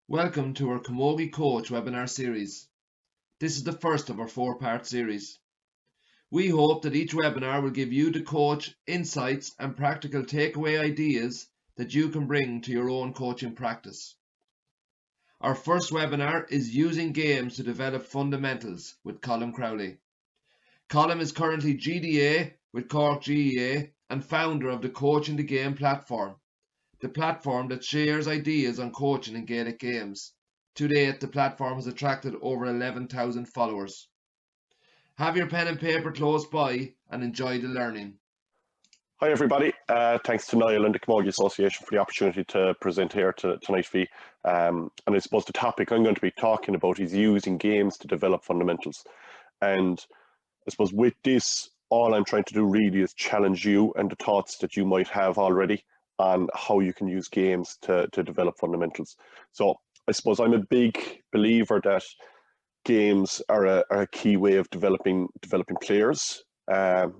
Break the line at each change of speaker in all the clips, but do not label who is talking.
Welcome to our Camogie Coach webinar series. This is the first of our four-part series. We hope that each webinar will give you, the coach, insights and practical takeaway ideas that you can bring to your own coaching practice. Our first webinar is using games to develop fundamentals with Colm Crowley. Colm is currently GDA with Cork GEA and founder of the Coach in the Game platform, the platform that shares ideas on coaching in Gaelic games. To date, the platform has attracted over 11,000 followers. Have your pen and paper close by and enjoy the learning.
Hi everybody, thanks to Niall and the Camogie Association for the opportunity to present here tonight for you. And I suppose the topic I'm going to be talking about is using games to develop fundamentals. And I suppose with this, all I'm trying to do really is challenge you and the thoughts that you might have already on how you can use games to develop fundamentals. So I suppose I'm a big believer that games are a key way of developing players,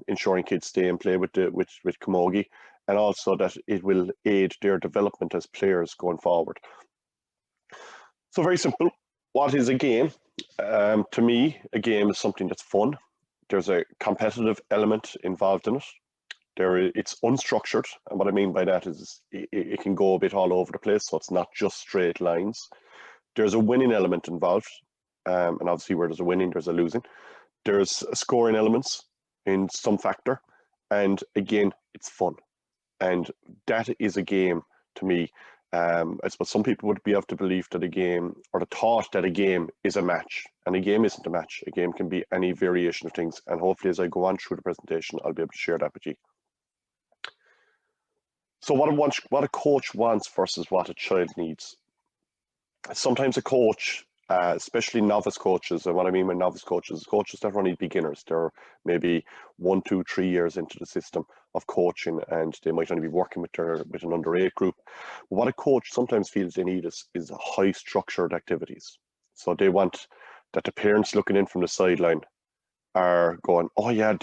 ensuring kids stay and play with Camogie, and also that it will aid their development as players going forward. So very simple. What is a game? To me, a game is something that's fun. There's a competitive element involved in it. It's unstructured, and what I mean by that is it can go a bit all over the place, so it's not just straight lines. There's a winning element involved, and obviously where there's a winning, there's a losing. There's scoring elements in some factor, and again, it's fun. And that is a game to me. I suppose some people would be of the belief that a game, or the thought that a game is a match, and a game isn't a match. A game can be any variation of things, and hopefully as I go on through the presentation, I'll be able to share that with you. So what a coach wants versus what a child needs. Sometimes a coach, especially novice coaches, and what I mean by novice coaches that are only beginners. They're maybe 1, 2, 3 years into the system of coaching, and they might only be working with an under 8 group. What a coach sometimes feels they need is high structured activities. So they want that the parents looking in from the sideline are going, oh yeah,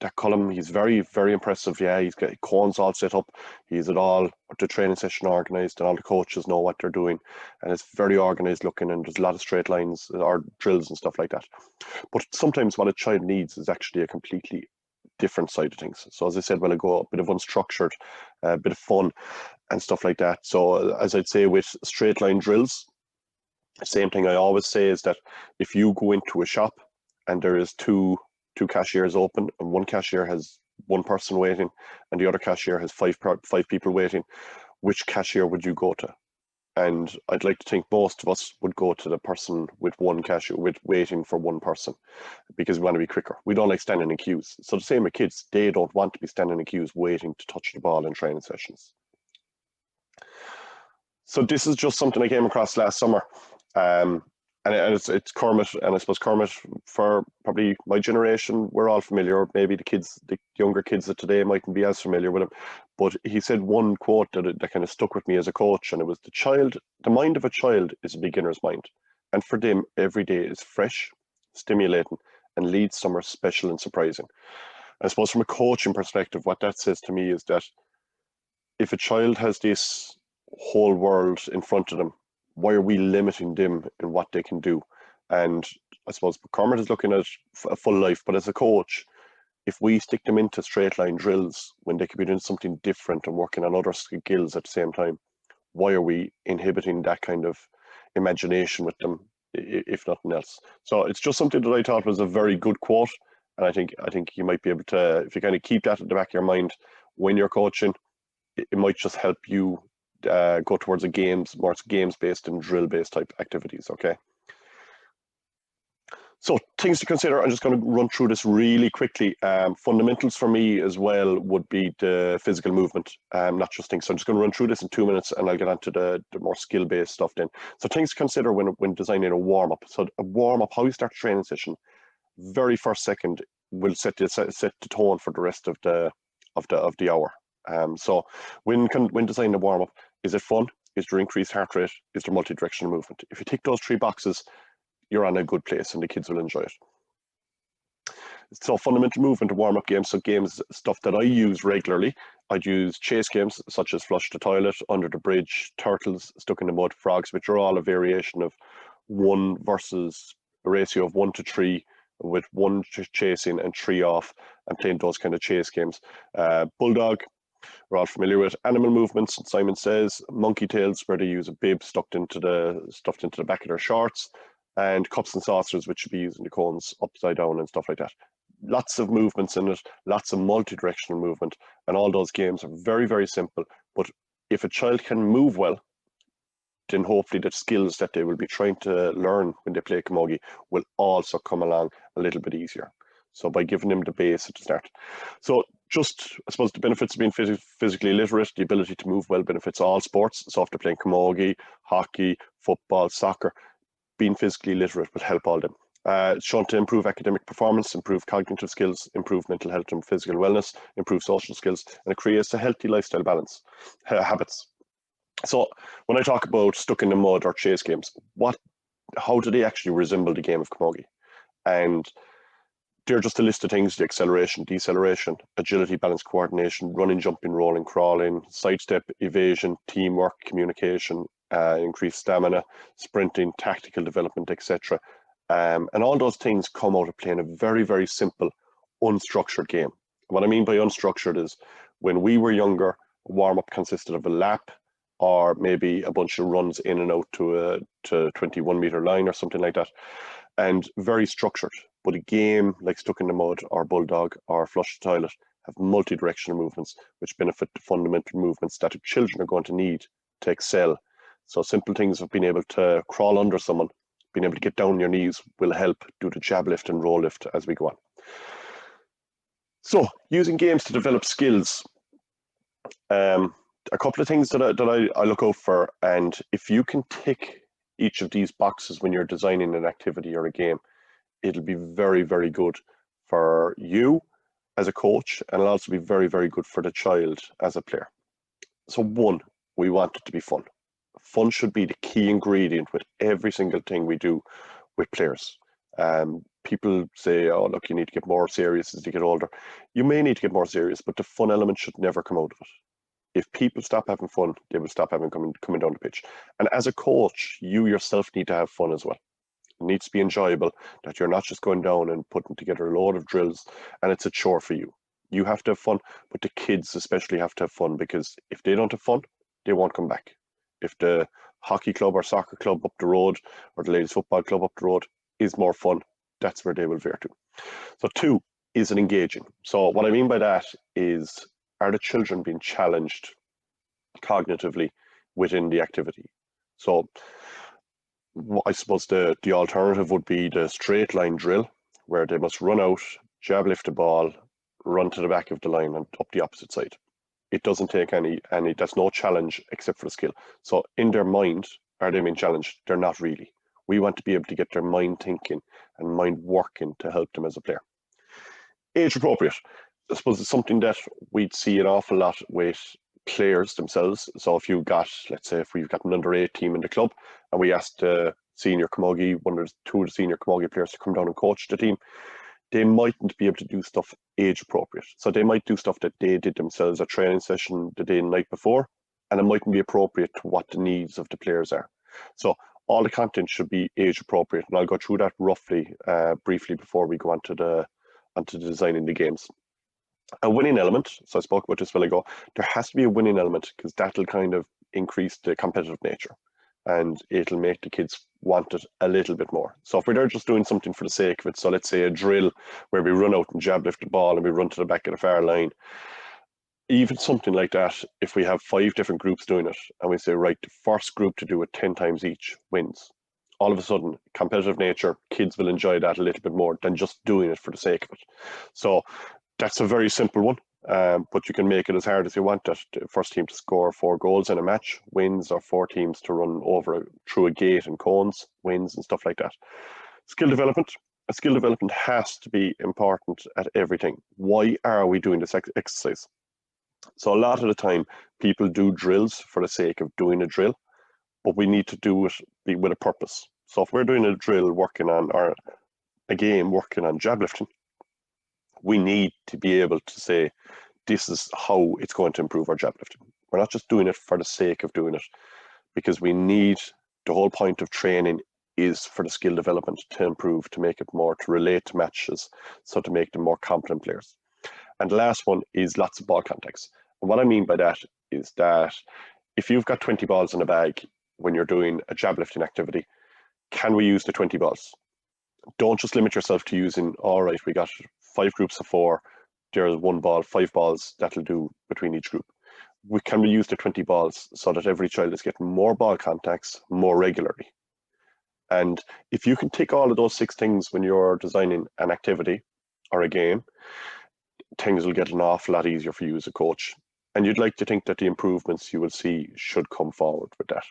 that Colm, he's very, very impressive. Yeah, he's got cones all set up. He's at all the training session organised, and all the coaches know what they're doing, and it's very organised looking, and there's a lot of straight lines or drills and stuff like that. But sometimes what a child needs is actually a completely different side of things. So as I said, well, I go a bit of unstructured, a bit of fun and stuff like that. So as I'd say with straight line drills, same thing I always say is that if you go into a shop and there is two cashiers open, and one cashier has one person waiting and the other cashier has five people waiting, which cashier would you go to? And I'd like to think most of us would go to the person with one cashier, with waiting for one person, because we want to be quicker. We don't like standing in queues. So the same with kids, they don't want to be standing in queues waiting to touch the ball in training sessions. So this is just something I came across last summer. And it's Kermit, and I suppose Kermit, for probably my generation, we're all familiar. Maybe the younger kids of today mightn't be as familiar with him. But he said one quote that kind of stuck with me as a coach, and it was, the mind of a child is a beginner's mind. And for them, every day is fresh, stimulating, and leads somewhere special and surprising. I suppose from a coaching perspective, what that says to me is that if a child has this whole world in front of them, why are we limiting them in what they can do? And I suppose Kermit is looking at a full life, but as a coach, if we stick them into straight line drills when they could be doing something different and working on other skills at the same time, why are we inhibiting that kind of imagination with them, if nothing else? So it's just something that I thought was a very good quote, and I think you might be able to, if you kind of keep that at the back of your mind when you're coaching, it might just help you go towards more games-based and drill-based type activities, okay? So things to consider, I'm just going to run through this really quickly. Fundamentals for me as well would be the physical movement, not just things. So I'm just going to run through this in 2 minutes, and I'll get on to the more skill-based stuff then. So things to consider when designing a warm-up. So a warm-up, how you start a training session, very first second will set the tone for the rest of the hour. So when designing a warm-up, is it fun? Is there increased heart rate? Is there multi-directional movement? If you tick those 3 boxes, you're on a good place and the kids will enjoy it. So fundamental movement to warm up games, so games, stuff that I use regularly. I'd use chase games such as flush the toilet, under the bridge, turtles, stuck in the mud, frogs, which are all a variation of one versus a ratio of 1 to 3, with one chasing and 3 off, and playing those kind of chase games. Bulldog, we're all familiar with. Animal movements, Simon says. Monkey tails, where they use a bib stuffed into the back of their shorts. And cups and saucers, which should be using the cones upside down and stuff like that. Lots of movements in it, lots of multi-directional movement, and all those games are very, very simple. But if a child can move well, then hopefully the skills that they will be trying to learn when they play Camogie will also come along a little bit easier. So by giving them the base at the start. So just, I suppose, the benefits of being physically literate, the ability to move well benefits all sports. So if they're playing Camogie, hockey, football, soccer, being physically literate will help all them. It's shown to improve academic performance, improve cognitive skills, improve mental health and physical wellness, improve social skills, and it creates a healthy lifestyle balance, habits. So when I talk about stuck in the mud or chase games, how do they actually resemble the game of Camogie? And they're just a list of things: the acceleration, deceleration, agility, balance, coordination, running, jumping, rolling, crawling, sidestep, evasion, teamwork, communication, increased stamina, sprinting, tactical development, etc. And all those things come out of playing a very, very simple, unstructured game. What I mean by unstructured is, when we were younger, warm-up consisted of a lap, or maybe a bunch of runs in and out to a 21-meter line or something like that, and very structured. But a game like Stuck in the Mud or Bulldog or Flush the Toilet have multi-directional movements, which benefit the fundamental movements that children are going to need to excel. So simple things of being able to crawl under someone, being able to get down on your knees will help do the jab lift and roll lift as we go on. So using games to develop skills. A couple of things that I look out for, and if you can tick each of these boxes when you're designing an activity or a game, it'll be very, very good for you as a coach, and it'll also be very, very good for the child as a player. So one, we want it to be fun. Fun should be the key ingredient with every single thing we do with players. People say, oh, look, you need to get more serious as you get older. You may need to get more serious, but the fun element should never come out of it. If people stop having fun, they will stop coming down the pitch. And as a coach, you yourself need to have fun as well. It needs to be enjoyable, that you're not just going down and putting together a load of drills and it's a chore for you. You have to have fun, but the kids especially have to have fun, because if they don't have fun, they won't come back. If the hockey club or soccer club up the road, or the ladies football club up the road is more fun, that's where they will veer to. So two, is it engaging? So what I mean by that is, are the children being challenged cognitively within the activity? So I suppose the alternative would be the straight line drill, where they must run out, jab lift the ball, run to the back of the line and up the opposite side. It doesn't take any, that's no challenge except for the skill. So in their mind, are they being challenged? They're not really. We want to be able to get their mind thinking and mind working to help them as a player. Age appropriate. I suppose it's something that we'd see an awful lot with players themselves. So if you got, let's say, if we've got an under-8 team in the club, and we asked senior Camogie, one of the two of the senior Camogie players to come down and coach the team, they mightn't be able to do stuff age appropriate. So they might do stuff that they did themselves, a training session the day and night before, and it mightn't be appropriate to what the needs of the players are. So all the content should be age appropriate, and I'll go through that roughly, briefly, before we go on to designing the games. A winning element, so I spoke about this a while ago, there has to be a winning element, because that'll kind of increase the competitive nature, and it'll make the kids want it a little bit more. So if we're just doing something for the sake of it, so let's say a drill where we run out and jab lift the ball and we run to the back of the far line, even something like that, if we have 5 different groups doing it and we say, right, the first group to do it 10 times each wins, all of a sudden, competitive nature, kids will enjoy that a little bit more than just doing it for the sake of it. So that's a very simple one, but you can make it as hard as you want. That the first team to score 4 goals in a match wins, or 4 teams to run through a gate and cones wins, and stuff like that. Skill development. A skill development has to be important at everything. Why are we doing this exercise? So a lot of the time, people do drills for the sake of doing a drill, but we need to do it with a purpose. So if we're doing a drill working on, or a game working on jab lifting, we need to be able to say, this is how it's going to improve our jab lifting. We're not just doing it for the sake of doing it, because we need, the whole point of training is for the skill development to improve, to make it more, to relate to matches, so to make them more competent players. And the last one is lots of ball contacts. And what I mean by that is that if you've got 20 balls in a bag when you're doing a jab lifting activity, can we use the 20 balls? Don't just limit yourself to using, all right, we got 5 groups of 4, there's 1 ball, 5 balls, that'll do between each group. Can we use the 20 balls so that every child is getting more ball contacts more regularly? And if you can tick all of those 6 things when you're designing an activity or a game, things will get an awful lot easier for you as a coach. And you'd like to think that the improvements you will see should come forward with that.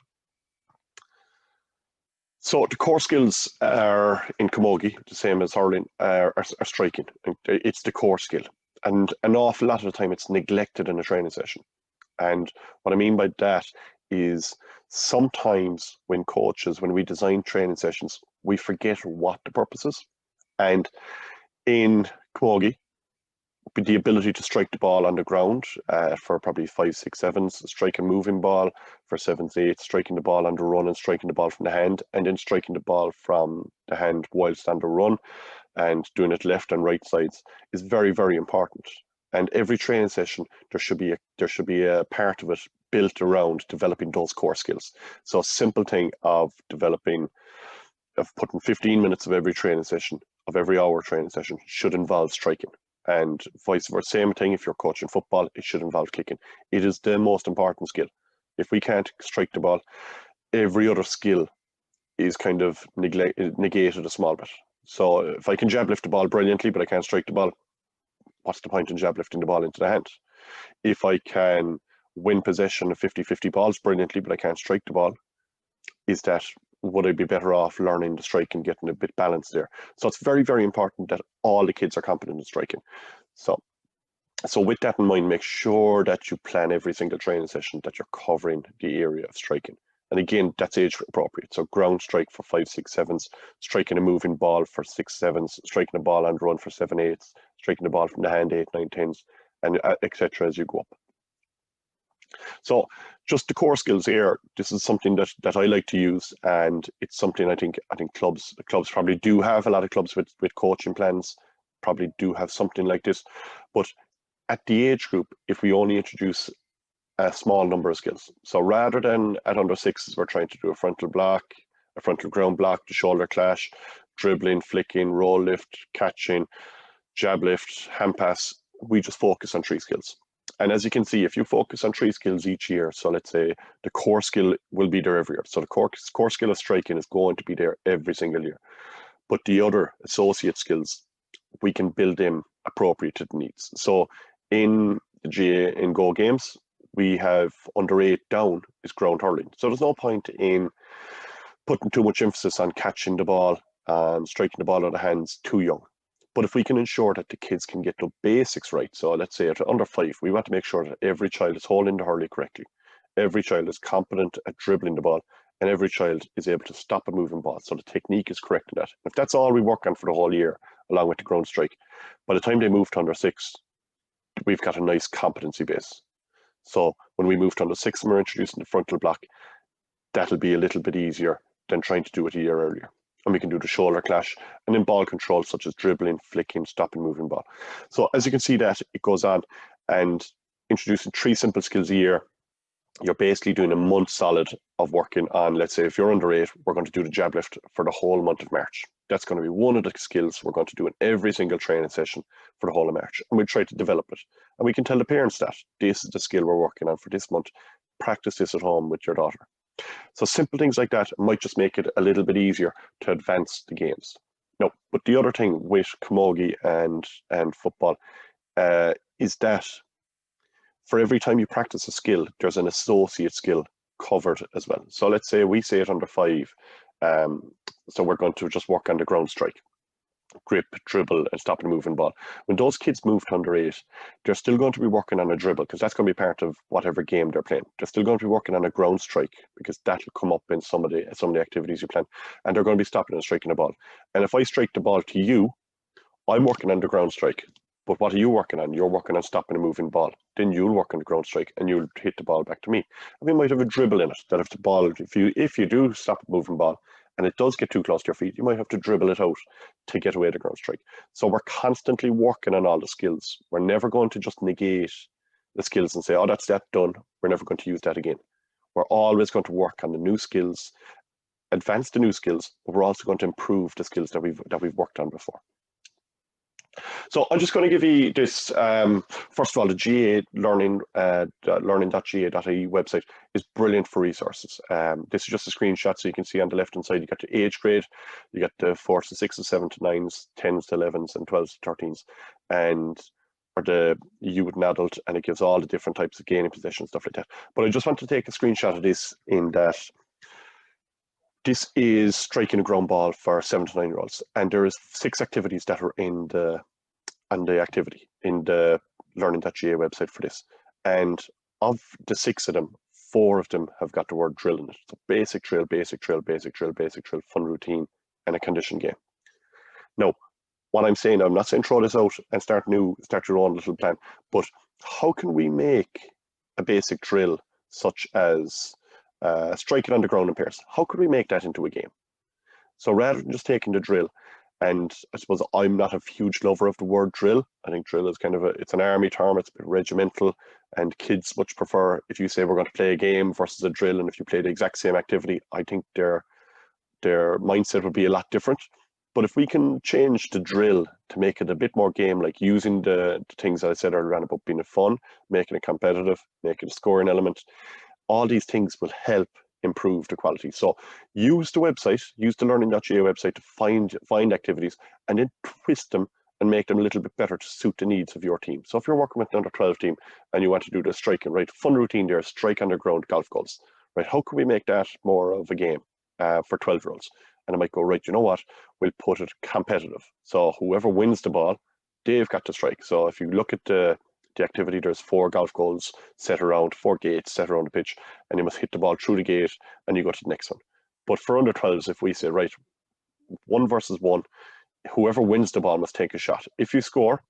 So the core skills are in Camogie, the same as hurling, are striking. It's the core skill. And an awful lot of the time it's neglected in a training session. And what I mean by that is sometimes when we design training sessions, we forget what the purpose is. And in Camogie, the ability to strike the ball on the ground for probably 5, 6, 7s, strike a moving ball for 7s, 8s, striking the ball on the run and striking the ball from the hand, and then striking the ball from the hand whilst on the run and doing it left and right sides is very, very important. And every training session, there should be a part of it built around developing those core skills. So a simple thing of putting 15 minutes of every training session, of every hour training session, should involve striking. And vice versa, same thing if you're coaching football, it should involve kicking. It is the most important skill. If we can't strike the ball, every other skill is kind of negated a small bit. So if I can jab lift the ball brilliantly, but I can't strike the ball, what's the point in jab lifting the ball into the hand? If I can win possession of 50-50 balls brilliantly, but I can't strike the ball, would I be better off learning the strike and getting a bit balanced there? So it's very, very important that all the kids are competent in striking. So with that in mind, make sure that you plan every single training session that you're covering the area of striking. And again, that's age appropriate. So ground strike for 5, 6, 7s, striking a moving ball for 6, 7s, striking a ball and run for 7, 8s, striking the ball from the hand 8, 9, 10s, and etc. as you go up. So just the core skills here, this is something that I like to use, and it's something I think clubs probably do have. A lot of clubs with coaching plans probably do have something like this. But at the age group, if we only introduce a small number of skills, so rather than at under 6s, we're trying to do a frontal block, a frontal ground block, the shoulder clash, dribbling, flicking, roll lift, catching, jab lift, hand pass, we just focus on 3 skills. And as you can see, if you focus on 3 skills each year, so let's say the core skill will be there every year. So the core skill of striking is going to be there every single year. But the other associate skills, we can build them appropriate to the needs. So in the GA in Go games, we have under 8 down is ground hurling. So there's no point in putting too much emphasis on catching the ball and striking the ball out of hands too young. But if we can ensure that the kids can get the basics right, so let's say at under 5, we want to make sure that every child is holding the hurley correctly, every child is competent at dribbling the ball, and every child is able to stop a moving ball. So the technique is correct in that. If that's all we work on for the whole year, along with the ground strike, by the time they move to under 6, we've got a nice competency base. So when we move to under 6 and we're introducing the frontal block, that'll be a little bit easier than trying to do it a year earlier. And we can do the shoulder clash, and then ball control such as dribbling, flicking, stopping, moving ball. So as you can see that it goes on, and introducing 3 simple skills a year, you're basically doing a month solid of working on, let's say if you're under 8, we're going to do the jab lift for the whole month of March. That's going to be one of the skills we're going to do in every single training session for the whole of March. And we try to develop it. And we can tell the parents that this is the skill we're working on for this month. Practice this at home with your daughter. So simple things like that might just make it a little bit easier to advance the games. No, but the other thing with Camogie and football is that for every time you practice a skill, there's an associate skill covered as well. So let's say we say it under 5, so we're going to just work on the ground strike, grip, dribble, and stop and moving ball. When those kids move to under 8, they're still going to be working on a dribble, because that's going to be part of whatever game they're playing. They're still going to be working on a ground strike, because that'll come up in some of the activities you plan, and they're going to be stopping and striking the ball. And if I strike the ball to you, I'm working on the ground strike. But what are you working on? You're working on stopping a moving ball. Then you'll work on the ground strike and you'll hit the ball back to me. And we might have a dribble in it, that if the ball, if you do stop a moving ball and it does get too close to your feet, you might have to dribble it out to get away the ground strike. So we're constantly working on all the skills. We're never going to just negate the skills and say, oh, that's that done. We're never going to use that again. We're always going to work on the new skills, advance the new skills, but we're also going to improve the skills that we've worked on before. So I'm just going to give you this, first of all, the GA learning.ga.ie website is brilliant for resources. This is just a screenshot, so you can see on the left-hand side, you got the age grade, you got the 4s to 6s, 7s to 9s, 10s to 11s, and 12s to 13s, and or the youth and adult, and it gives all the different types of gaining possession, stuff like that. But I just want to take a screenshot of this in that this is striking a ground ball for 7 to 9-year-olds, and there is 6 activities that are in the activity in the learning.ga website for this. And of the 6 of them, 4 of them have got the word drill in it. So basic drill, basic drill, basic drill, basic drill, fun routine, and a condition game. Now, what I'm saying, I'm not saying throw this out and start your own little plan, but how can we make a basic drill such as striking on the ground in pairs? How could we make that into a game? So rather than just taking the drill, and I suppose I'm not a huge lover of the word drill. I think drill is kind of it's an army term, it's a bit regimental, and kids much prefer if you say we're going to play a game versus a drill, and if you play the exact same activity, I think their mindset would be a lot different. But if we can change the drill to make it a bit more game, like using the things that I said earlier on about being fun, making it competitive, making a scoring element, all these things will help improve the quality. So use the website, use the learning.ga website to find activities and then twist them and make them a little bit better to suit the needs of your team. So if you're working with an under 12 team and you want to do the striking, right, fun routine there, strike underground golf goals, right, how can we make that more of a game for 12-year-olds? And I might go, right, you know what, we'll put it competitive. So whoever wins the ball, they've got to strike. So if you look at the activity, there's 4 golf goals set around, 4 gates set around the pitch, and you must hit the ball through the gate and you go to the next one. But for under 12s, if we say, right, 1 versus 1, whoever wins the ball must take a shot. If you score,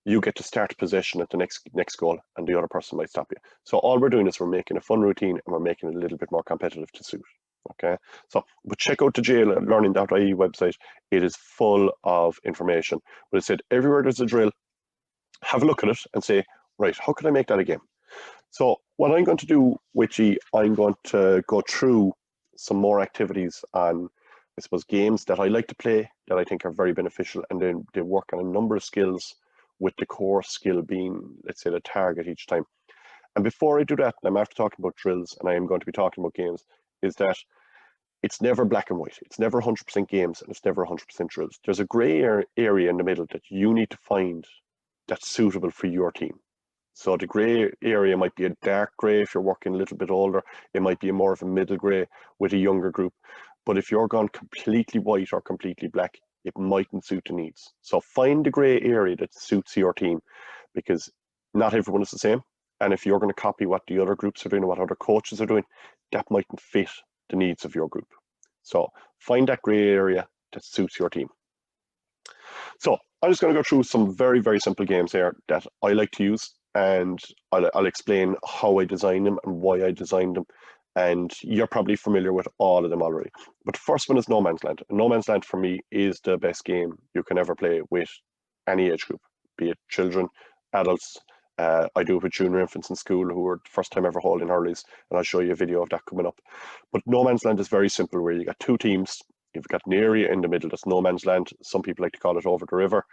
you get to start possession at the next goal, and the other person might stop you. So all we're doing is we're making a fun routine and we're making it a little bit more competitive to suit. Okay, so but check out the learning.ie website. It is full of information. But it said everywhere there's a drill, have a look at it and say, right, how can I make that a game? So what I'm going to do with you, I'm going to go through some more activities on, I suppose, games that I like to play that I think are very beneficial, and then they work on a number of skills with the core skill being, let's say, the target each time. And before I do that, and I'm after talking about drills and I am going to be talking about games, is that it's never black and white. It's never 100% games and it's never 100% drills. There's a gray area in the middle that you need to find that's suitable for your team. So the gray area might be a dark gray if you're working a little bit older. It might be more of a middle gray with a younger group. But if you're gone completely white or completely black, it mightn't suit the needs. So find the gray area that suits your team, because not everyone is the same. And if you're going to copy what the other groups are doing or what other coaches are doing, that mightn't fit the needs of your group. So find that gray area that suits your team. So I'm just going to go through some very, very simple games here that I like to use, and I'll explain how I design them and why I designed them. And you're probably familiar with all of them already. But the first one is No Man's Land. No Man's Land for me is the best game you can ever play with any age group, be it children, adults. I do it with junior infants in school who are first time ever holding hurleys, and I'll show you a video of that coming up. But No Man's Land is very simple, where you got 2 teams. You've got an area in the middle that's No Man's Land. Some people like to call it over the river,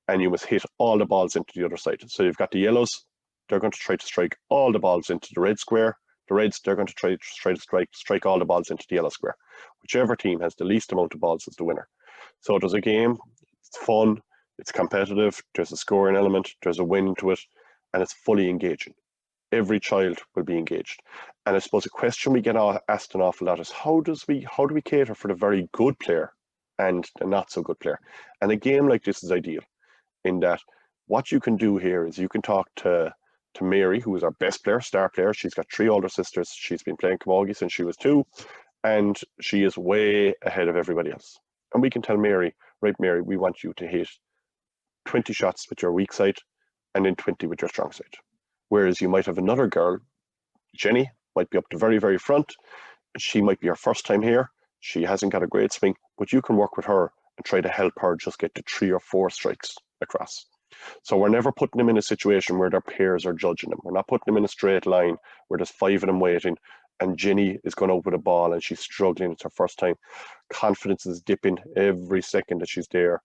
and you must hit all the balls into the other side. So you've got the yellows, they're going to try to strike all the balls into the red square. The reds, they're going to try to strike all the balls into the yellow square. Whichever team has the least amount of balls is the winner. So there's a game, it's fun, it's competitive, there's a scoring element, there's a win to it, and it's fully engaging. Every child will be engaged. And I suppose a question we get asked an awful lot is how do we cater for the very good player and the not so good player? And a game like this is ideal in that what you can do here is you can talk to Mary, who is our best player, star player. She's got 3 older sisters. She's been playing Camogie since she was 2, and she is way ahead of everybody else. And we can tell Mary, right, Mary, we want you to hit 20 shots with your weak side and then 20 with your strong side. Whereas you might have another girl, Jenny, might be up the very, very front. She might be her first time here. She hasn't got a great swing, but you can work with her and try to help her just get to 3 or 4 strikes across. So we're never putting them in a situation where their peers are judging them. We're not putting them in a straight line where there's 5 of them waiting and Jenny is going out with a ball and she's struggling. It's her first time. Confidence is dipping every second that she's there.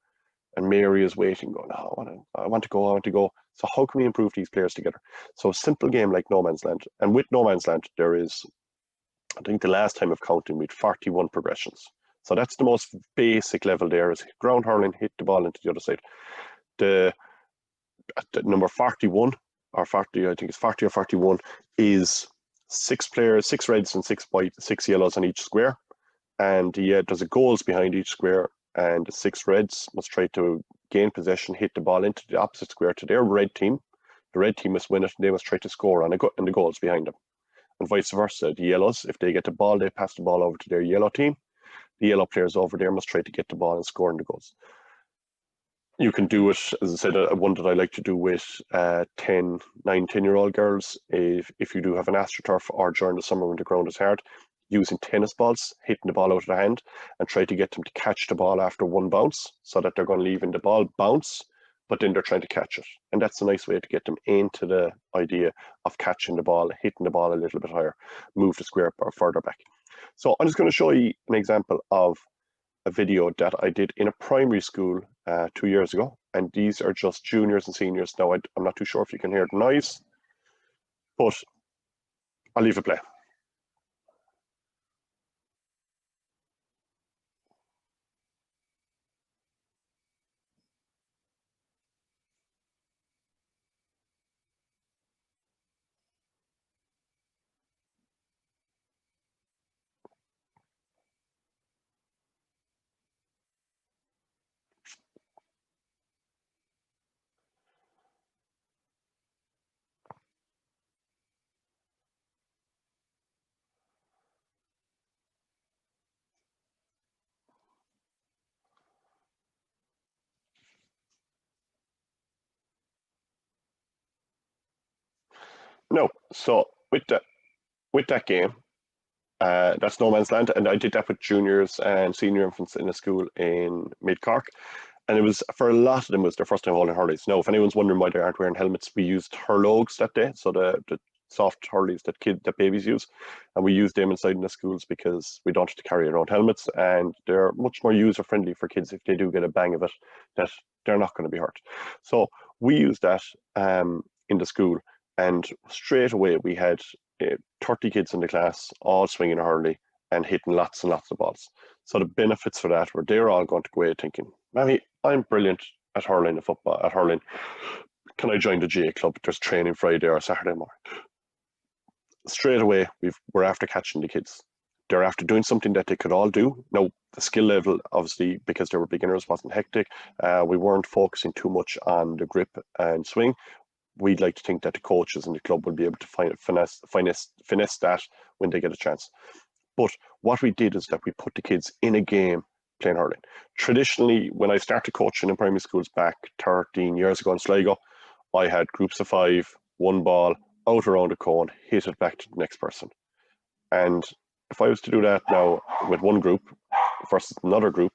And Mary is waiting, going, oh, I want to go. So how can we improve these players together? So a simple game like No Man's Land. And with No Man's Land, there is, I think the last time of counting, we had 41 progressions. So that's the most basic level there, is ground hurling, hit the ball into the other side. The number 41, or 40, I think it's 40 or 41, is 6 players, 6 reds and 6 white, 6 yellows on each square. And there's a goals behind each square, and the 6 reds must try to gain possession, hit the ball into the opposite square to their red team. The red team must win it, and they must try to score on the goals behind them. And vice versa, the yellows, if they get the ball, they pass the ball over to their yellow team. The yellow players over there must try to get the ball and score in the goals. You can do it, as I said, one that I like to do with 10-year-old girls. If you do have an AstroTurf or during the summer when the ground is hard, using tennis balls, hitting the ball out of their hand and try to get them to catch the ball after one bounce, so that they're going to leave in the ball bounce, but then they're trying to catch it. And that's a nice way to get them into the idea of catching the ball, hitting the ball a little bit higher, move the square or further back. So I'm just going to show you an example of a video that I did in a primary school 2 years ago. And these are just juniors and seniors. Now, I'm not too sure if you can hear the noise, but I'll leave it play. No, so with that game, that's No Man's Land, and I did that with juniors and senior infants in a school in Mid Cork, and it was, for a lot of them, it was their first time holding hurleys. Now, if anyone's wondering why they aren't wearing helmets, we used hurlogs that day, so the soft hurleys that babies use, and we use them inside in the schools because we don't have to carry around helmets, and they're much more user friendly for kids. If they do get a bang of it, that they're not going to be hurt. So we used that in the school, and straight away we had 30 kids in the class, all swinging a hurley and hitting lots and lots of balls. So the benefits for that were they're all going to go away thinking, Mammy, I'm brilliant at hurling, at hurling. Can I join the GA club? There's training Friday or Saturday morning. Straight away, we're after catching the kids. They're after doing something that they could all do. Now, the skill level, obviously, because they were beginners, wasn't hectic. We weren't focusing too much on the grip and swing. We'd like to think that the coaches in the club will be able to finesse that when they get a chance. But what we did is that we put the kids in a game playing hurling. Traditionally, when I started coaching in primary schools back 13 years ago in Sligo, I had groups of 5, one ball, out around a cone, hit it back to the next person. And if I was to do that now with one group versus another group,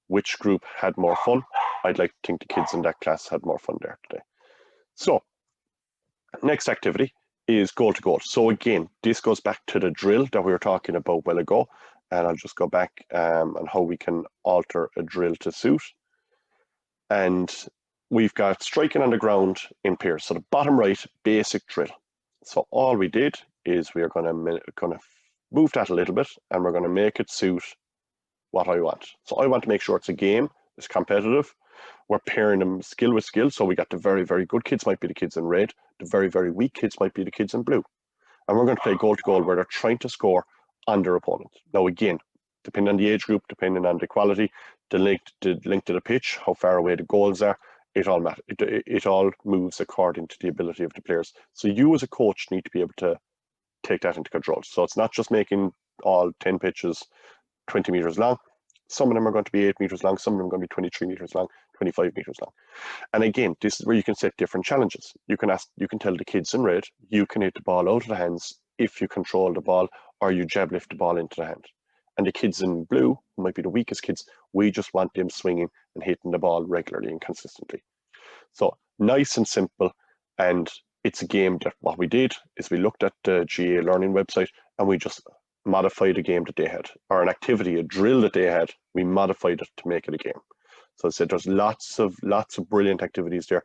which group had more fun? I'd like to think the kids in that class had more fun there today. So, next activity is goal to goal. So again, this goes back to the drill that we were talking about a while ago, and I'll just go back on how we can alter a drill to suit. And we've got striking on the ground in pairs. So the bottom right, basic drill. So all we did is we are going to move that a little bit, and we're going to make it suit what I want. So I want to make sure it's a game, it's competitive. We're pairing them skill with skill. So we got the very, very good kids might be the kids in red. The very, very weak kids might be the kids in blue. And we're going to play goal to goal where they're trying to score on their opponent. Now, again, depending on the age group, depending on the quality, the link to the pitch, how far away the goals are, it all matters. It all moves according to the ability of the players. So you as a coach need to be able to take that into control. So it's not just making all 10 pitches 20 meters long. Some of them are going to be 8 meters long. Some of them are going to be 23 meters long. 25 meters long. And again, this is where you can set different challenges. You can tell the kids in red, you can hit the ball out of the hands if you control the ball or you jab lift the ball into the hand. And the kids in blue, who might be the weakest kids, we just want them swinging and hitting the ball regularly and consistently. So nice and simple. And it's a game that what we did is we looked at the GA Learning website and we just modified a game that they had, or an activity, a drill that they had. We modified it to make it a game. So I said there's lots of brilliant activities there.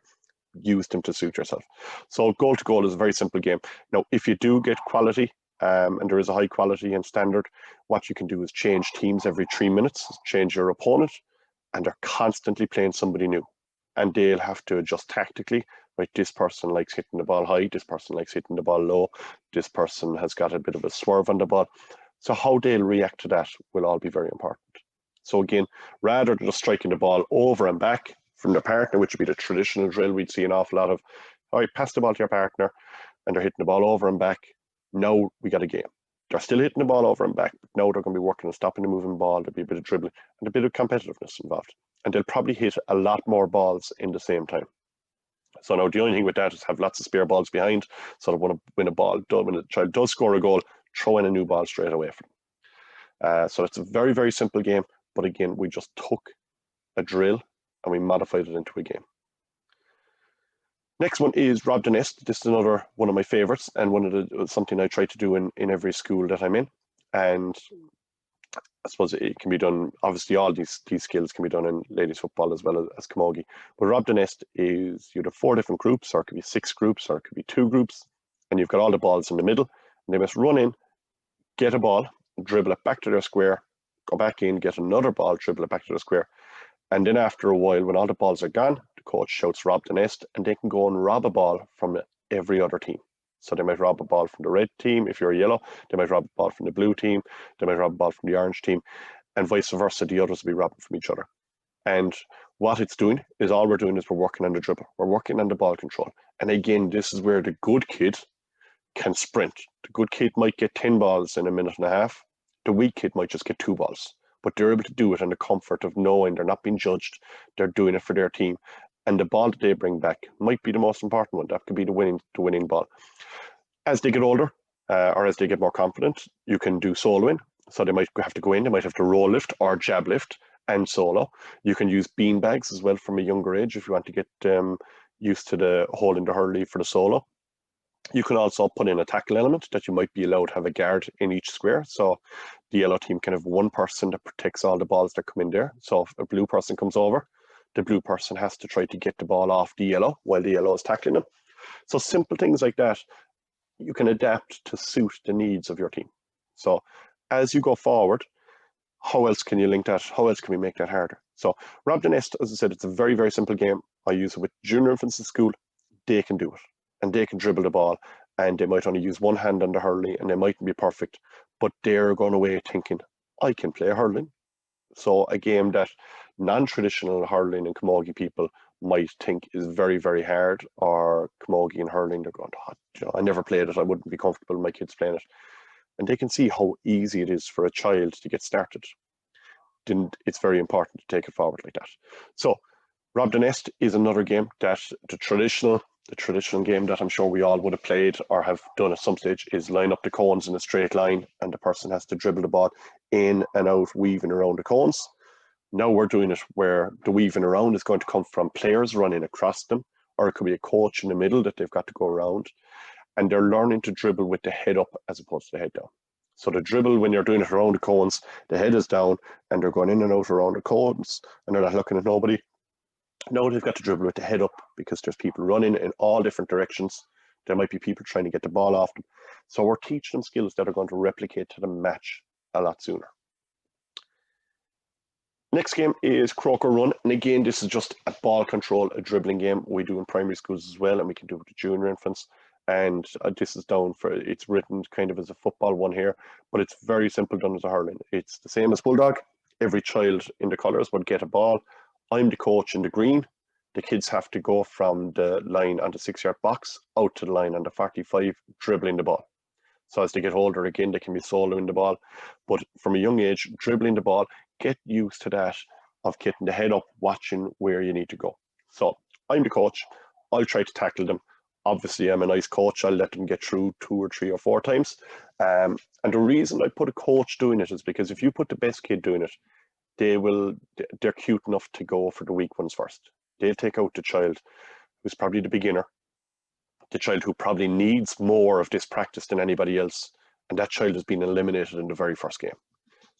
Use them to suit yourself. So goal to goal is a very simple game. Now, if you do get quality, and there is a high quality and standard, what you can do is change teams every 3 minutes, change your opponent, and they're constantly playing somebody new. And they'll have to adjust tactically, right? This person likes hitting the ball high, this person likes hitting the ball low, this person has got a bit of a swerve on the ball. So how they'll react to that will all be very important. So again, rather than just striking the ball over and back from the partner, which would be the traditional drill we'd see an awful lot of, all right, pass the ball to your partner, and they're hitting the ball over and back. Now we got a game. They're still hitting the ball over and back, but now they're going to be working on stopping the moving ball. There'll be a bit of dribbling and a bit of competitiveness involved. And they'll probably hit a lot more balls in the same time. So now the only thing with that is have lots of spare balls behind, so they want to win a ball. When a child does score a goal, throw in a new ball straight away for them. So it's a very, very simple game. But again, we just took a drill and we modified it into a game. Next one is Rob the Nest. This is another one of my favorites and something I try to do in every school that I'm in. And I suppose it can be done, obviously all these skills can be done in ladies football as well as Camogie. But Rob the Nest is, you have 4 different groups, or it could be 6 groups, or it could be 2 groups. And you've got all the balls in the middle. And they must run in, get a ball, dribble it back to their square, go back in, get another ball, dribble it back to the square. And then after a while, when all the balls are gone, the coach shouts rob the nest, and they can go and rob a ball from every other team. So they might rob a ball from the red team if you're yellow, they might rob a ball from the blue team, they might rob a ball from the orange team, and vice versa, the others will be robbing from each other. And what it's doing is all we're doing is we're working on the dribble, we're working on the ball control. And again, this is where the good kid can sprint. The good kid might get 10 balls in a minute and a half. The weak kid might just get 2 balls, but they're able to do it in the comfort of knowing they're not being judged. They're doing it for their team. And the ball that they bring back might be the most important one. That could be the winning ball. As they get older, or as they get more confident, you can do soloing. So they might have to go in, they might have to roll lift or jab lift and solo. You can use bean bags as well from a younger age if you want to get used to the holding the hurley for the solo. You can also put in a tackle element that you might be allowed to have a guard in each square. So the yellow team can have one person that protects all the balls that come in there. So if a blue person comes over, the blue person has to try to get the ball off the yellow while the yellow is tackling them. So simple things like that, you can adapt to suit the needs of your team. So as you go forward, how else can you link that? How else can we make that harder? So Rob the Nest, as I said, it's a very, very simple game. I use it with junior infants in school. They can do it. And they can dribble the ball, and they might only use one hand on the hurley, and they mightn't be perfect, but they're going away thinking, I can play hurling. So a game that non-traditional hurling and camogie people might think is very, very hard, or camogie and hurling, they're going, oh, I never played it, I wouldn't be comfortable with my kids playing it. And they can see how easy it is for a child to get started. Then it's very important to take it forward like that. So Rob the Nest is another game that the traditional game that I'm sure we all would have played or have done at some stage is line up the cones in a straight line, and the person has to dribble the ball in and out, weaving around the cones. Now we're doing it where the weaving around is going to come from players running across them, or it could be a coach in the middle that they've got to go around, and they're learning to dribble with the head up as opposed to the head down. So the dribble, when you're doing it around the cones, the head is down and they're going in and out around the cones and they're not looking at nobody. Now they've got to dribble with the head up because there's people running in all different directions. There might be people trying to get the ball off them. So we're teaching them skills that are going to replicate to the match a lot sooner. Next game is Croco Run. And again, this is just a ball control, a dribbling game we do in primary schools as well, and we can do it with the junior infants. And this is down for, it's written kind of as a football one here, but it's very simple done as a hurling. It's the same as Bulldog. Every child in the colours would get a ball. I'm the coach in the green. The kids have to go from the line on the 6-yard box out to the line on the 45, dribbling the ball. So as they get older, again, they can be soloing the ball. But from a young age, dribbling the ball, get used to that. of getting the head up, watching where you need to go. So I'm the coach. I'll try to tackle them. Obviously, I'm a nice coach. I'll let them get through 2 or 3 or 4 times. And the reason I put a coach doing it is because if you put the best kid doing it, they're cute enough to go for the weak ones first. They'll take out the child who's probably the beginner, the child who probably needs more of this practice than anybody else, and that child has been eliminated in the very first game.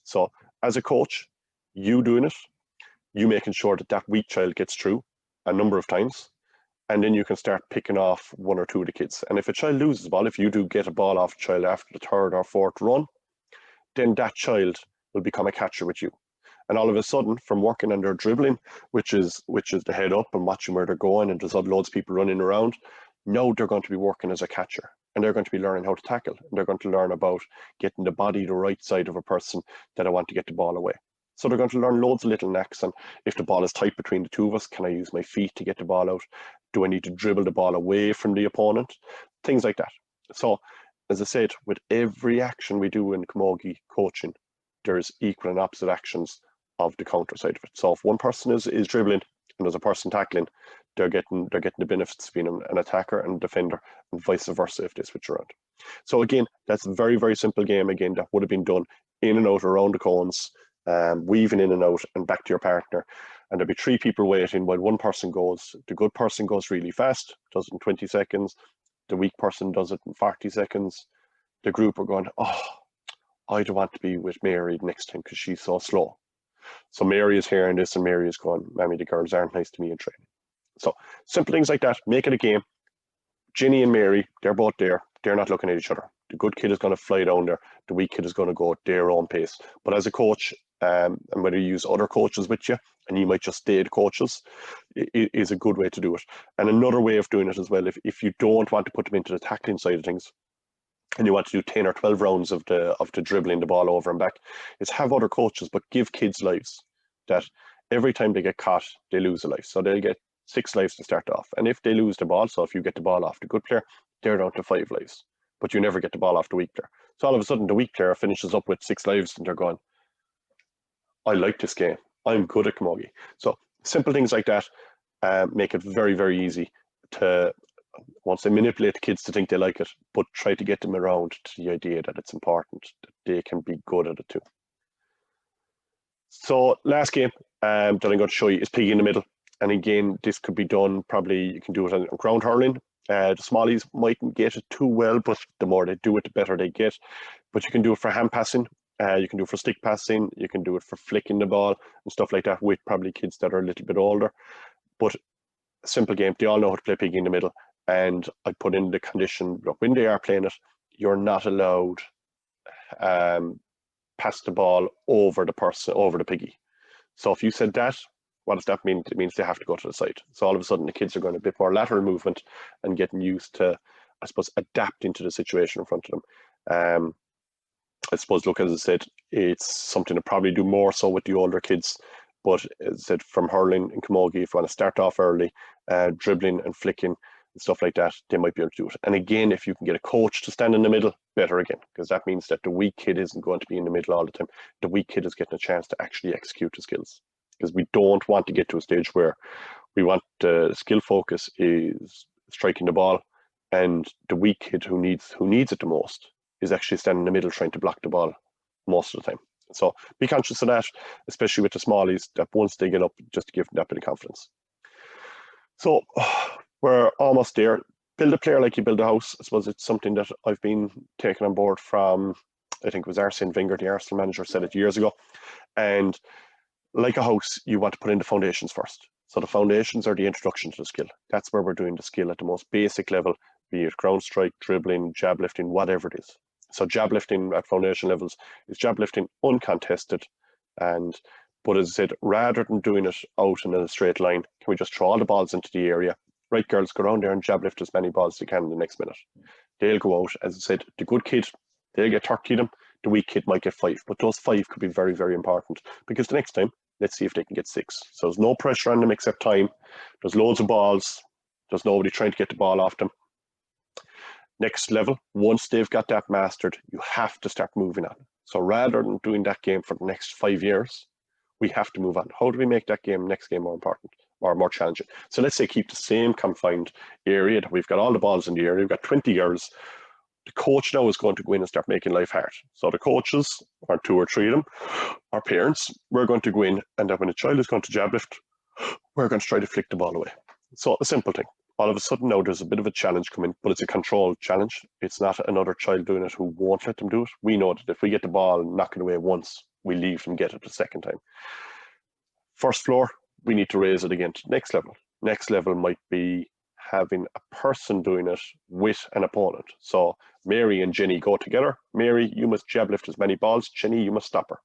So as a coach, you doing it, you making sure that that weak child gets through a number of times, and then you can start picking off 1 or 2 of the kids. And if a child loses the ball, if you do get a ball off a child after the 3rd or 4th run, then that child will become a catcher with you. And all of a sudden, from working on their dribbling, which is the head up and watching where they're going, and there's loads of people running around, now they're going to be working as a catcher, and they're going to be learning how to tackle, and they're going to learn about getting the body the right side of a person that I want to get the ball away. So they're going to learn loads of little knacks. And if the ball is tight between the two of us, can I use my feet to get the ball out? Do I need to dribble the ball away from the opponent? Things like that. So, as I said, with every action we do in Camogie coaching, there's equal and opposite actions of the counter side of it. So if one person is dribbling and there's a person tackling, they're getting the benefits of being an attacker and defender, and vice versa if they switch around. So again, that's a very, very simple game again that would have been done in and out around the cones, weaving in and out and back to your partner. And there'll be 3 people waiting while one person goes. The good person goes really fast, does it in 20 seconds. The weak person does it in 40 seconds. The group are going, oh, I don't want to be with Mary next time because she's so slow. So Mary is hearing this and Mary is going, Mammy, the girls aren't nice to me in training. So simple things like that, make it a game. Ginny and Mary, they're both there. They're not looking at each other. The good kid is going to fly down there. The weak kid is going to go at their own pace. But as a coach, and whether you use other coaches with you, and you might just stay the coaches, is a good way to do it. And another way of doing it as well, if you don't want to put them into the tackling side of things, and you want to do 10 or 12 rounds of the dribbling the ball over and back, is have other coaches, but give kids lives. That every time they get caught, they lose a life. So they'll get 6 lives to start off. And if they lose the ball, so if you get the ball off the good player, they're down to 5 lives. But you never get the ball off the weak player. So all of a sudden, the weak player finishes up with 6 lives and they're going, I like this game. I'm good at Camogie. So simple things like that make it very, very easy to, once they manipulate the kids to think they like it, but try to get them around to the idea that it's important, that they can be good at it too. So last game that I'm going to show you is Piggy in the middle. And again, this could be done, probably you can do it on ground hurling. The smallies mightn't get it too well, but the more they do it, the better they get. But you can do it for hand passing. You can do it for stick passing. You can do it for flicking the ball and stuff like that with probably kids that are a little bit older. But a simple game. They all know how to play Piggy in the middle. And I put in the condition, when they are playing it, you're not allowed pass the ball over the person, over the Piggy. So if you said that, what does that mean? It means they have to go to the side. So all of a sudden the kids are going a bit more lateral movement and getting used to, I suppose, adapting to the situation in front of them. I suppose, look, as I said, it's something to probably do more so with the older kids. But as I said, from hurling and Camogie, if you want to start off early, dribbling and flicking and stuff like that, they might be able to do it. And again, if you can get a coach to stand in the middle, better again, because that means that the weak kid isn't going to be in the middle all the time. The weak kid is getting a chance to actually execute the skills. Because we don't want to get to a stage where we want the skill focus is striking the ball, and the weak kid who needs it the most is actually standing in the middle trying to block the ball most of the time. So be conscious of that, especially with the smallies, that once they get up, just to give them that bit of confidence. So we're almost there. Build a player like you build a house. I suppose it's something that I've been taking on board from, I think it was Arsene Wenger, the Arsenal manager, said it years ago. And like a house, you want to put in the foundations first. So the foundations are the introduction to the skill. That's where we're doing the skill at the most basic level, be it ground strike, dribbling, jab lifting, whatever it is. So jab lifting at foundation levels is jab lifting uncontested. But as I said, rather than doing it out in a straight line, can we just throw all the balls into the area? Right, girls, go around there and jab lift as many balls as you can in the next minute. They'll go out, as I said, the good kid, they'll get 30 of them. The weak kid might get 5, but those 5 could be very, very important, because the next time, let's see if they can get 6. So there's no pressure on them except time. There's loads of balls. There's nobody trying to get the ball off them. Next level, once they've got that mastered, you have to start moving on. So rather than doing that game for the next 5 years, We have to move on. How do we make that next game more important or more challenging? So let's say keep the same confined area. We've got all the balls in the area. We've got 20 girls. The coach now is going to go in and start making life hard. So the coaches, or 2 or 3 of them, our parents, we're going to go in, and when a child is going to jab lift, we're going to try to flick the ball away. So a simple thing. All of a sudden now there's a bit of a challenge coming, but it's a controlled challenge. It's not another child doing it who won't let them do it. We know that if we get the ball and knock it away once, we leave them get it the second time. First floor, we need to raise it again to the next level. Next level might be having a person doing it with an opponent. So Mary and Jenny go together. Mary, you must jab lift as many balls. Jenny, you must stop her.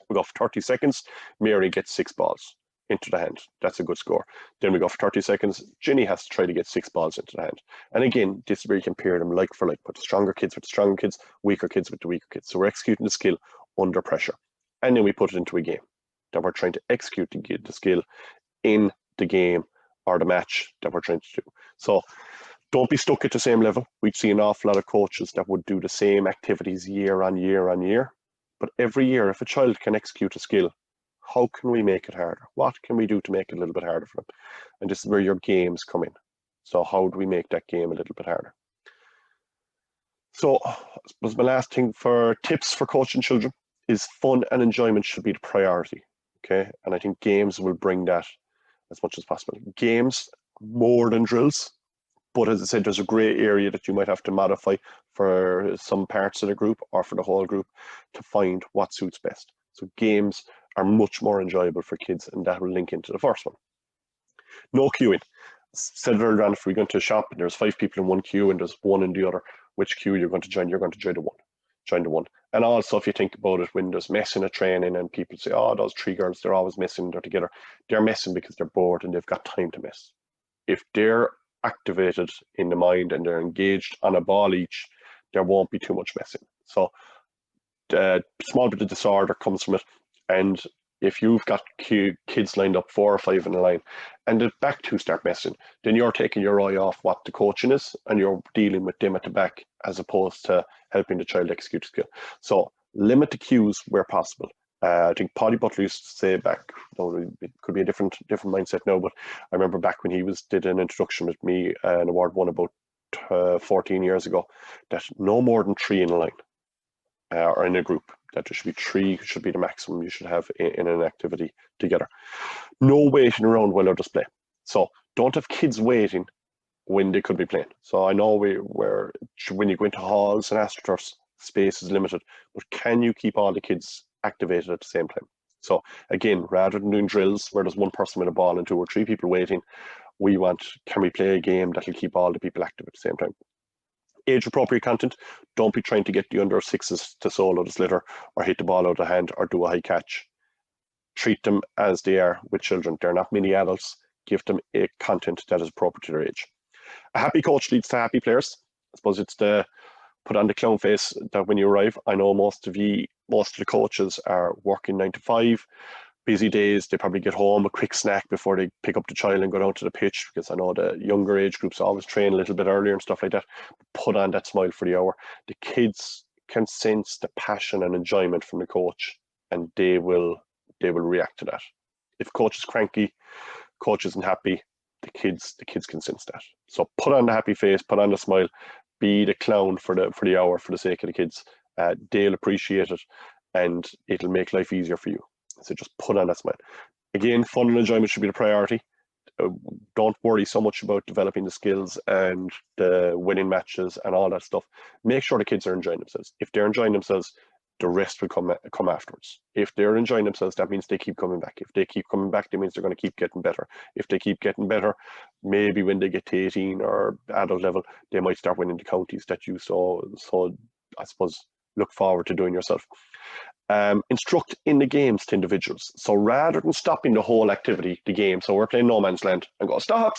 We go for 30 seconds. Mary gets 6 balls into the hand. That's a good score. Then we go for 30 seconds. Jenny has to try to get 6 balls into the hand. And again, this is where you compare them like for like. Put the stronger kids with the stronger kids, weaker kids with the weaker kids. So we're executing the skill under pressure. And then we put it into a game. That we're trying to execute the skill in the game or the match that we're trying to do. So don't be stuck at the same level. We'd see an awful lot of coaches that would do the same activities year on year on year. But every year, if a child can execute a skill, how can we make it harder? What can we do to make it a little bit harder for them? And this is where your games come in. So how do we make that game a little bit harder? So I suppose my last thing for tips for coaching children is fun and enjoyment should be the priority. Okay, and I think games will bring that as much as possible. Games more than drills, but as I said, there's a grey area that you might have to modify for some parts of the group or for the whole group to find what suits best. So games are much more enjoyable for kids, and that will link into the first one. No queuing. Said earlier on, if we go into a shop and there's 5 people in one queue and there's 1 in the other, which queue you're going to join? You're going to join the one. Join the one. And also, if you think about it, when there's messing at training and people say, oh, those 3 girls, they're always messing, they're together. They're messing because they're bored and they've got time to mess. If they're activated in the mind and they're engaged on a ball each, there won't be too much messing. So the small bit of disorder comes from it. And if you've got kids lined up 4 or 5 in a line and the back 2 start messing, then you're taking your eye off what the coaching is and you're dealing with them at the back as opposed to helping the child execute skill. So limit the cues where possible. I think Paddy Butler used to say back, it could be a different mindset now, but I remember back when he did an introduction with me, an award won about 14 years ago, that no more than 3 in a line or in a group. That there should be 3, should be the maximum you should have in an activity together. No waiting around while others play. So don't have kids waiting when they could be playing. So I know when you go into halls and astroturfs, space is limited, but can you keep all the kids activated at the same time? So again, rather than doing drills where there's 1 person with a ball and 2 or 3 people waiting, can we play a game that will keep all the people active at the same time? Age appropriate content. Don't be trying to get the under 6s to solo the sliotar or hit the ball out of the hand or do a high catch. Treat them as they are with children. They're not mini adults. Give them a content that is appropriate to their age. A happy coach leads to happy players. I suppose it's the put on the clown face that when you arrive. I know most of the coaches are working 9 to 5, busy days. They probably get home, a quick snack before they pick up the child and go down to the pitch, because I know the younger age groups always train a little bit earlier and stuff like that. Put on that smile for the hour. The kids can sense the passion and enjoyment from the coach, and they will react to that. If coach is cranky, coach isn't happy, the kids can sense that. So put on the happy face, put on the smile, be the clown for the hour for the sake of the kids. They'll appreciate it, and it'll make life easier for you. So just put on that smile. Again, fun and enjoyment should be the priority. Don't worry so much about developing the skills and the winning matches and all that stuff. Make sure the kids are enjoying themselves. If they're enjoying themselves, the rest will come afterwards. If they're enjoying themselves, that means they keep coming back. If they keep coming back, that means they're going to keep getting better. If they keep getting better, maybe when they get to 18 or adult level, they might start winning the counties that you so I suppose look forward to doing yourself. Instruct in the games to individuals. So rather than stopping the whole activity, the game, so we're playing no man's land, and go stop.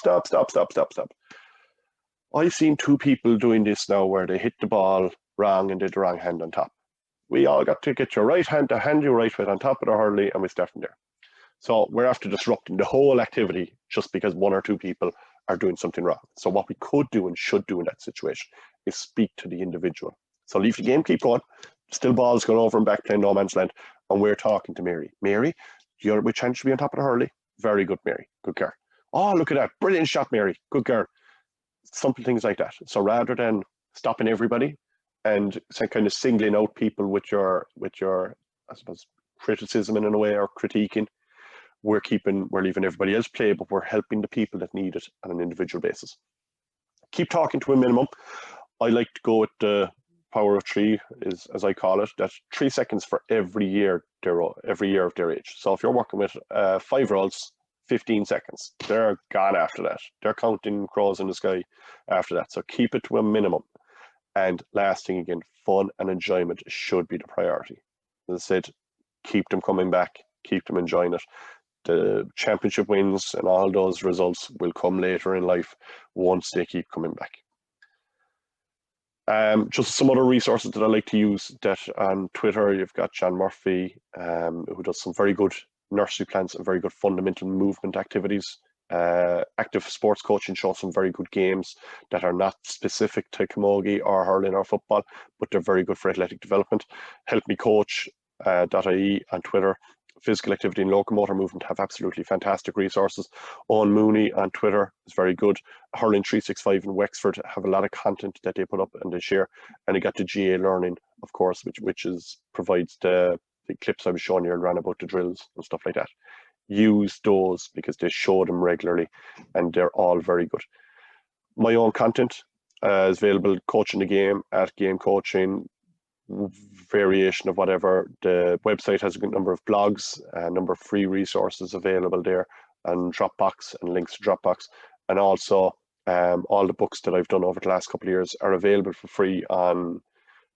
I've seen 2 people doing this now where they hit the ball wrong and did the wrong hand on top. We all got to get your right hand, the hand you're right with on top of the hurley, and we start from there. So we're after disrupting the whole activity just because 1 or 2 people are doing something wrong. So what we could do and should do in that situation is speak to the individual. So leave the game, keep going. Still balls going over and back playing no man's land, and we're talking to Mary. Mary, We chance to be on top of the hurley. Very good, Mary. Good girl. Oh, look at that. Brilliant shot, Mary. Good girl. Simple things like that. So rather than stopping everybody and kind of singling out people with your, I suppose, criticism in a way, or critiquing, we're leaving everybody else play, but we're helping the people that need it on an individual basis. Keep talking to a minimum. I like to go with the power of three, is as I call it. That's 3 seconds for every year of their age. So if you're working with 5-year-olds, 15 seconds. They're gone after that. They're counting crows in the sky after that. So keep it to a minimum. And last thing again, fun and enjoyment should be the priority. As I said, keep them coming back, keep them enjoying it. The championship wins and all those results will come later in life once they keep coming back. Just some other resources that I like to use, that on Twitter, you've got John Murphy, who does some very good nursery plans and very good fundamental movement activities. Active Sports Coaching shows some very good games that are not specific to camogie or hurling or football, but they're very good for athletic development. Help Me Coach .ie on Twitter. Physical Activity and Locomotor Movement have absolutely fantastic resources. Owen Mooney on Twitter is very good. Hurling 365 in Wexford have a lot of content that they put up and they share. And they got the GA Learning, of course, which provides the clips I was showing you around about the drills and stuff like that. Use those because they show them regularly and they're all very good. My own content is available, Coaching the Game at Game Coaching, variation of whatever. The website has a good number of blogs, a number of free resources available there, and Dropbox and links to Dropbox. And also all the books that I've done over the last couple of years are available for free on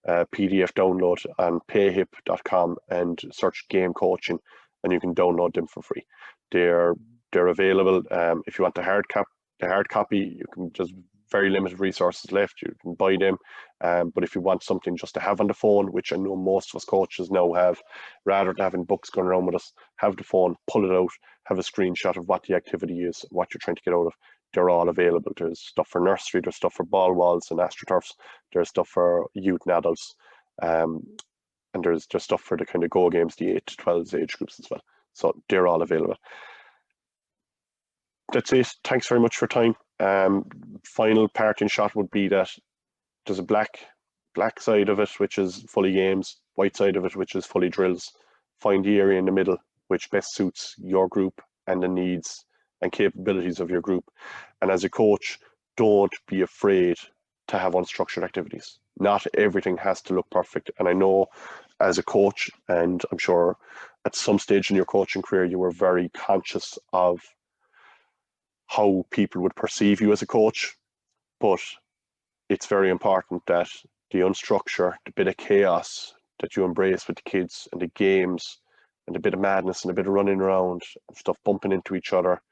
PDF download on payhip.com, and search Game Coaching and you can download them for free. They're available. If you want the hard copy, you can, just very limited resources left, you can buy them. But if you want something just to have on the phone, which I know most of us coaches now have, rather than having books going around with us, have the phone, pull it out, have a screenshot of what the activity is, what you're trying to get out of. They're all available. There's stuff for nursery, there's stuff for ball walls and astroturfs, there's stuff for youth and adults, and there's just stuff for the kind of go games, the 8 to 12 age groups as well. So they're all available. That's it. Thanks very much for your time. Final parting shot would be that there's a black side of it, which is fully games, white side of it, which is fully drills. Find the area in the middle which best suits your group and the needs and capabilities of your group. And as a coach, don't be afraid to have unstructured activities. Not everything has to look perfect. And I know as a coach, and I'm sure at some stage in your coaching career, you were very conscious of how people would perceive you as a coach, but it's very important that the unstructure, the bit of chaos that you embrace with the kids and the games and a bit of madness and a bit of running around and stuff bumping into each other,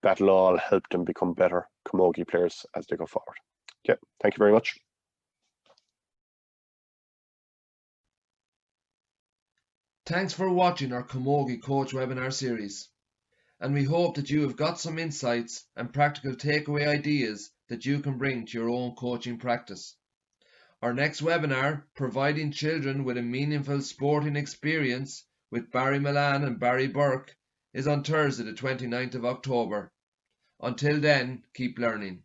that'll all help them become better camogie players as they go forward. Yeah, thank you very much.
Thanks for watching our Camogie Coach webinar series, and we hope that you have got some insights and practical takeaway ideas that you can bring to your own coaching practice. Our next webinar, Providing Children with a Meaningful Sporting Experience with Barry Milan and Barry Burke, is on Thursday the 29th of October. Until then, keep learning.